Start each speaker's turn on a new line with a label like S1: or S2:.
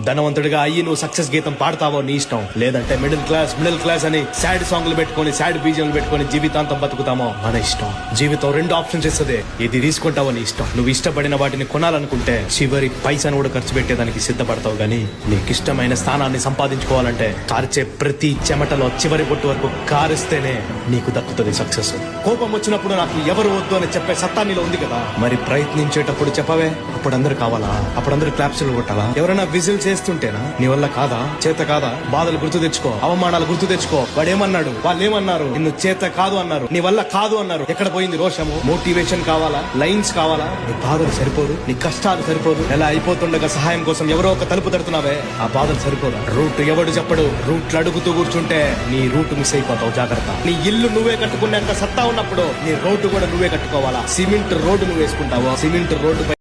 S1: ధనవంతుడిగా అయ్యి నువ్వు సక్సెస్ గీతం పాడతావో నీ ఇష్టం, లేదంటే మిడిల్ క్లాస్ అని సాడ్ సాంగ్లు పెట్టుకొని సాడ్ బీజంలు పెట్టుకొని జీవితాంతం బతుకుతామో మన ఇష్టం. జీవితం రెండు ఆప్షన్స్ ఇస్తుంది, ఇది తీసుకుంటావో నీ ఇష్టం. నువ్వు ఇష్టపడిన వాటిని కొనాలనుకుంటే చివరి పైసను కూడా ఖర్చు పెట్టేదానికి సిద్ధపడతావు, గానీ నీకు ఇష్టమైన స్థానాన్ని సంపాదించుకోవాలంటే కార్చే ప్రతి చెమటలో చివరి బొట్టు వరకు కారిస్తేనే నీకు దక్కుతుంది సక్సెస్. కోపం వచ్చినప్పుడు నాకు ఎవరు వద్దు అని చెప్పే సత్తా నీలో ఉంది కదా, మరి ప్రయత్నించేటప్పుడు చెప్పవే. అప్పుడు అందరు కావాలా? అప్పుడు అందరు క్లాప్స్ కొట్టాలా? ఎవరైనా విజిల్ చేస్తుంటేనా? నీ వల్ల కాదా? చేత కాదా? బాధలు గుర్తు తెచ్చుకో, అవమానాలు గుర్తు తెచ్చుకో. వాడేమన్నాడు? వాళ్ళు ఏమన్నారు? నిన్ను చేత కాదు అన్నారు, నీ వల్ల కాదు అన్నారు. ఎక్కడ పోయింది రోషము? మోటివేషన్ కావాలా? లైన్స్ కావాలా? నీ బాధలు సరిపోదు, నీ కష్టాలు సరిపోదు. ఎలా అయిపోతుండగా సహాయం కోసం ఎవరో ఒక తలుపు తడుతున్నావే, ఆ బాధలు సరిపోదా? రూట్ ఎవడు చెప్పడు, రూట్లు అడుగుతూ కూర్చుంటే నీ రూట్ మిస్ అయిపోతావు. జాగ్రత్త. నీ ఇల్లు నువ్వే కట్టుకునేంత సత్తా ఉన్నప్పుడు నీ రోడ్డు కూడా నువ్వే కట్టుకోవాలా. సిమెంట్ రోడ్డు నువ్వు వేసుకుంటావో, సిమెంట్ రోడ్డు